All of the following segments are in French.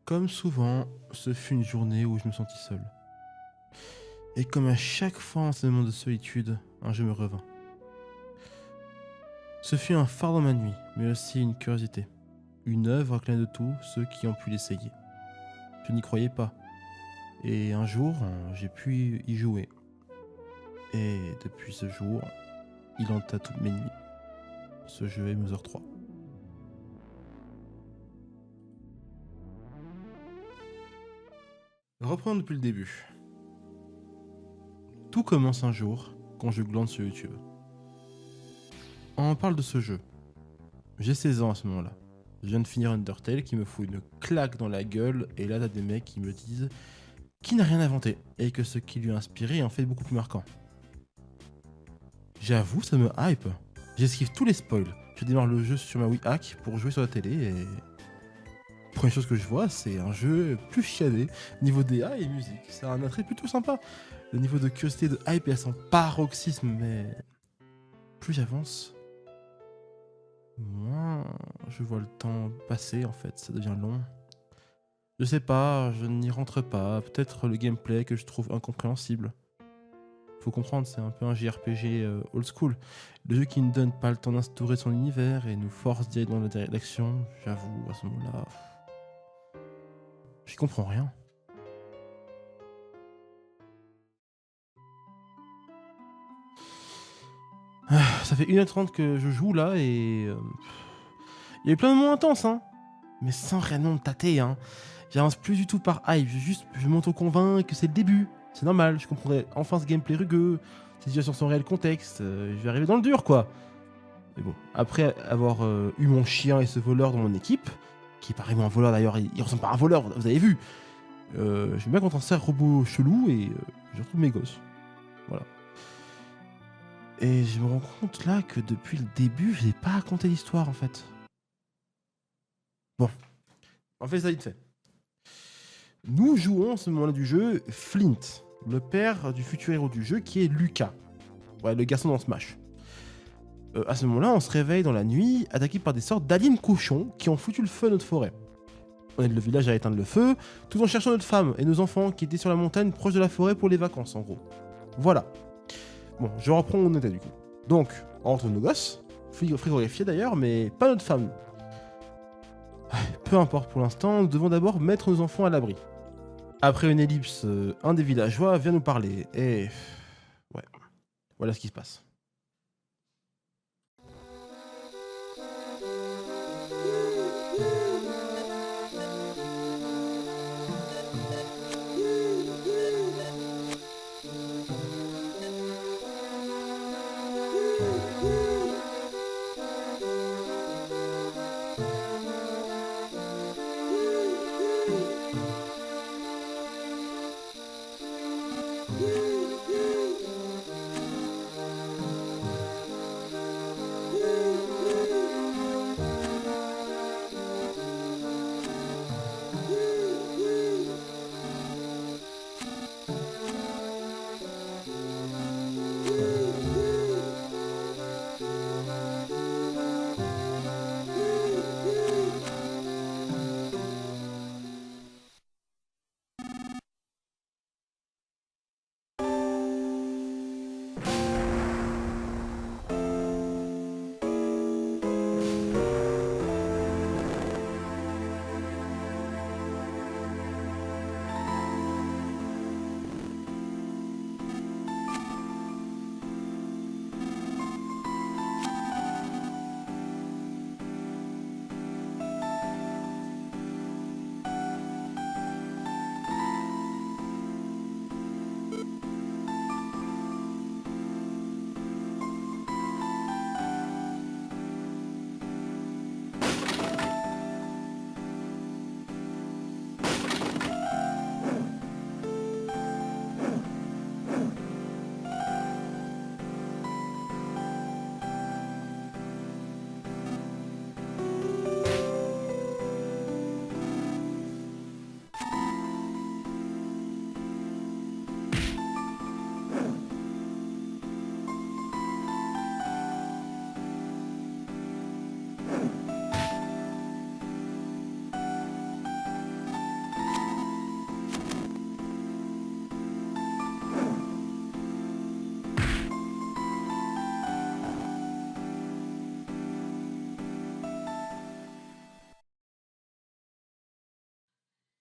Comme souvent, ce fut une journée où je me sentis seul. Et comme à chaque fois en ce moment de solitude, un jeu me revint. Ce fut un phare dans ma nuit, mais aussi une curiosité. Une œuvre clé de tous ceux qui ont pu l'essayer. Je n'y croyais pas. Et un jour, j'ai pu y jouer. Et depuis ce jour, il hanta toutes mes nuits. Ce jeu est Mother 3. Reprenons depuis le début. Tout commence un jour quand je glande sur YouTube. On parle de ce jeu. J'ai 16 ans à ce moment-là. Je viens de finir Undertale qui me fout une claque dans la gueule et là t'as des mecs qui me disent qu'il n'a rien inventé et que ce qui lui a inspiré est en fait beaucoup plus marquant. J'avoue, ça me hype. J'esquive tous les spoils. Je démarre le jeu sur ma Wii Hack pour jouer sur la télé et... Première chose que je vois, c'est un jeu plus chiadé, niveau DA et musique. C'est un attrait plutôt sympa. Le niveau de curiosité, de hype est à son paroxysme, mais... Plus j'avance, moins je vois le temps passer en fait, ça devient long. Je sais pas, je n'y rentre pas, peut-être le gameplay que je trouve incompréhensible. Faut comprendre, c'est un peu un JRPG old school. Le jeu qui ne donne pas le temps d'instaurer son univers et nous force d'y aller dans la direction, j'avoue, à ce moment-là, j'y comprends rien. Ça fait 1h30 que je joue là et... il y a eu plein de moments intenses, hein, mais sans réellement me tâter, hein. J'avance plus du tout par hype, je m'auto-convainc que c'est le début. C'est normal, je comprendrai enfin ce gameplay rugueux, ces situations sans réel contexte, je vais arriver dans le dur quoi. Mais bon, après avoir eu mon chien et ce voleur dans mon équipe, qui est pas vraiment un voleur d'ailleurs, il ressemble pas à un voleur, vous avez vu. J'aime bien quand on sert robot chelou et je retrouve mes gosses. Voilà. Et je me rends compte là que depuis le début, je n'ai pas raconté l'histoire en fait. Bon, en fait ça vite fait. Nous jouons à ce moment-là du jeu Flint, le père du futur héros du jeu qui est Lucas. Ouais, le garçon dans Smash. À ce moment-là, on se réveille dans la nuit, attaqué par des sortes d'aliens cochons qui ont foutu le feu à notre forêt. On aide le village à éteindre le feu, tout en cherchant notre femme et nos enfants qui étaient sur la montagne proche de la forêt pour les vacances en gros. Voilà. Bon, je reprends mon état du coup. Donc, on rentre nos gosses, frigorifiés d'ailleurs, mais pas notre femme. Peu importe pour l'instant, nous devons d'abord mettre nos enfants à l'abri. Après une ellipse, un des villageois vient nous parler, et... ouais, voilà ce qui se passe.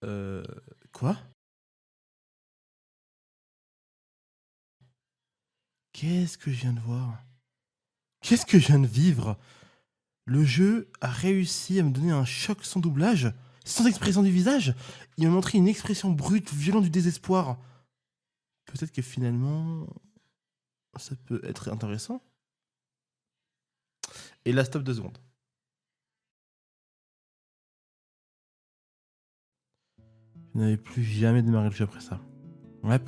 Euh... Quoi? Qu'est-ce que je viens de voir? Qu'est-ce que je viens de vivre? Le jeu a réussi à me donner un choc sans doublage, sans expression du visage. Il m'a montré une expression brute, violente du désespoir. Peut-être que finalement, ça peut être intéressant. Et là, stop 2 secondes. Je n'avais plus jamais démarré le jeu après ça. Ouais,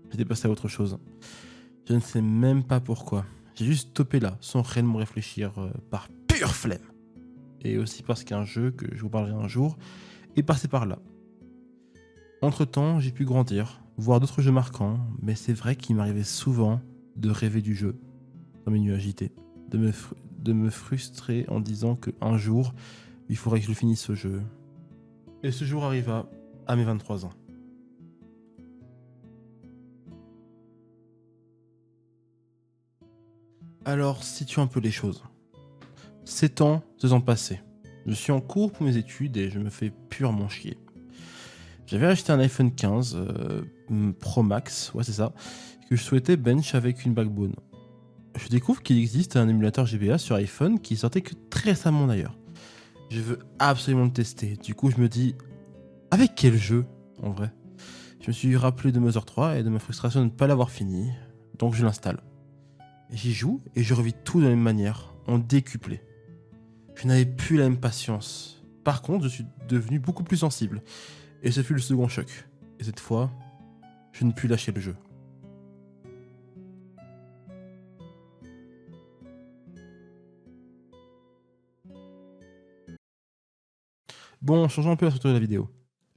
j'étais passé à autre chose. Je ne sais même pas pourquoi. J'ai juste stoppé là, sans réellement réfléchir, par pure flemme. Et aussi parce qu'un jeu, que je vous parlerai un jour, est passé par là. Entre-temps, j'ai pu grandir, voir d'autres jeux marquants, mais c'est vrai qu'il m'arrivait souvent de rêver du jeu, dans mes nuits agitées, de me frustrer en disant qu'un jour, il faudrait que je finisse ce jeu. Et ce jour arriva à mes 23 ans. Alors, situons un peu les choses. 7 ans se sont passés. Je suis en cours pour mes études et je me fais purement chier. J'avais acheté un iPhone 15 Pro Max, ouais c'est ça, que je souhaitais bench avec une backbone. Je découvre qu'il existe un émulateur GBA sur iPhone qui sortait que très récemment d'ailleurs. Je veux absolument le tester. Du coup, je me dis, avec quel jeu en vrai? Je me suis rappelé de Mother 3 et de ma frustration de ne pas l'avoir fini, donc je l'installe. J'y joue et je revis tout de la même manière, en décuplé. Je n'avais plus la même patience. Par contre, je suis devenu beaucoup plus sensible. Et ce fut le second choc. Et cette fois, je ne pus lâcher le jeu. Bon, changeons un peu la structure de la vidéo.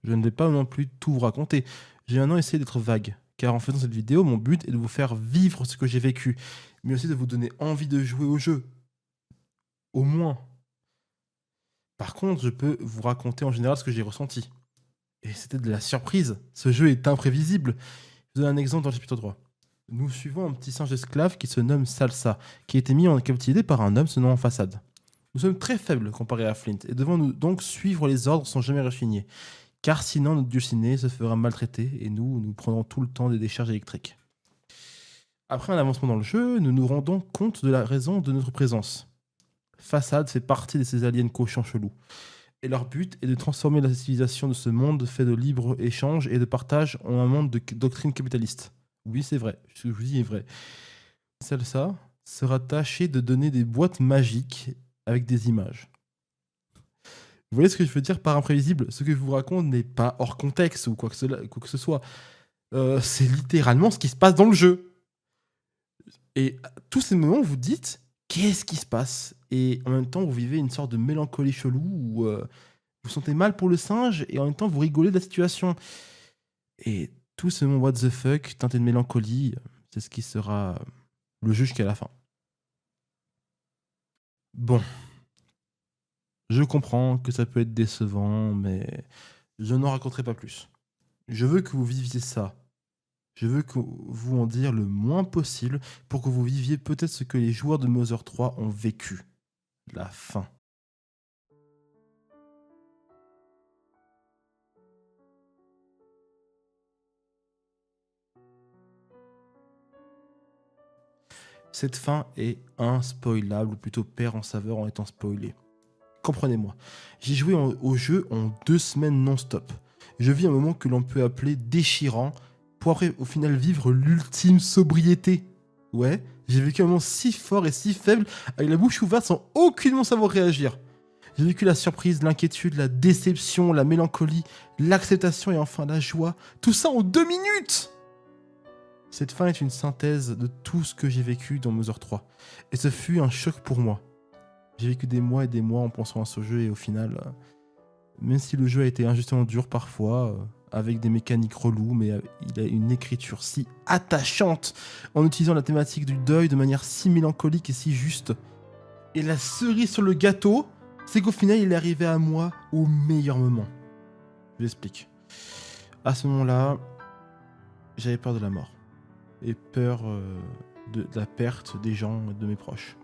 Je ne vais pas non plus tout vous raconter. J'ai maintenant essayé d'être vague. Car en faisant cette vidéo, mon but est de vous faire vivre ce que j'ai vécu. Mais aussi de vous donner envie de jouer au jeu. Au moins. Par contre, je peux vous raconter en général ce que j'ai ressenti. Et c'était de la surprise. Ce jeu est imprévisible. Je vous donne un exemple dans le chapitre 3. Nous suivons un petit singe esclave qui se nomme Salsa, qui a été mis en captivité par un homme se nommant Façade. Nous sommes très faibles comparés à Flint et devons nous donc suivre les ordres sans jamais rechigner, car sinon notre dulciné se fera maltraiter et nous prendrons tout le temps des décharges électriques. Après un avancement dans le jeu, nous nous rendons compte de la raison de notre présence. Façade fait partie de ces aliens cochons chelous. Et leur but est de transformer la civilisation de ce monde fait de libre-échange et de partage en un monde de doctrine capitaliste. Oui, c'est vrai, ce que je vous dis est vrai. Salsa sera tâché de donner des boîtes magiques avec des images. Vous voyez ce que je veux dire par imprévisible? Ce que je vous raconte n'est pas hors contexte ou quoi que ce soit. C'est littéralement ce qui se passe dans le jeu. Et à tous ces moments, vous dites, qu'est-ce qui se passe? Et en même temps, vous vivez une sorte de mélancolie chelou où vous sentez mal pour le singe et en même temps, vous rigolez de la situation. Et tout ce moment what the fuck, teinté de mélancolie, c'est ce qui sera le jeu jusqu'à la fin. Bon, je comprends que ça peut être décevant, mais je n'en raconterai pas plus. Je veux que vous viviez ça. Je veux que vous en dire le moins possible pour que vous viviez peut-être ce que les joueurs de Mother 3 ont vécu. La fin. Cette fin est inspoilable, ou plutôt perd en saveur en étant spoilée. Comprenez-moi, j'ai joué au jeu en 2 semaines non-stop. Je vis un moment que l'on peut appeler déchirant, pour après au final vivre l'ultime sobriété. Ouais, j'ai vécu un moment si fort et si faible, avec la bouche ouverte sans aucunement savoir réagir. J'ai vécu la surprise, l'inquiétude, la déception, la mélancolie, l'acceptation et enfin la joie. Tout ça en 2 minutes! Cette fin est une synthèse de tout ce que j'ai vécu dans Mother 3. Et ce fut un choc pour moi. J'ai vécu des mois et des mois en pensant à ce jeu et au final, même si le jeu a été injustement dur parfois, avec des mécaniques reloues, mais il a une écriture si attachante en utilisant la thématique du deuil de manière si mélancolique et si juste. Et la cerise sur le gâteau, c'est qu'au final, il est arrivé à moi au meilleur moment. Je l'explique. À ce moment-là, j'avais peur de la mort. Et peur de la perte des gens, de mes proches.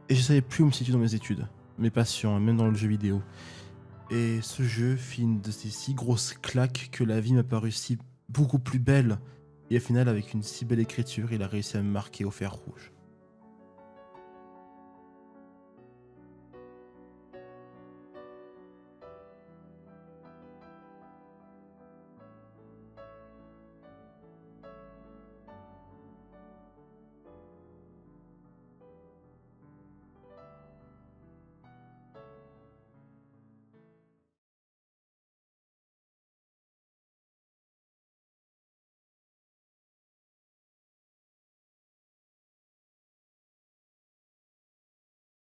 Et je savais plus où me situer dans mes études, mes passions, et même dans le jeu vidéo. Et ce jeu fit une de ces si grosses claques que la vie m'a paru si beaucoup plus belle. Et au final, avec une si belle écriture, il a réussi à me marquer au fer rouge.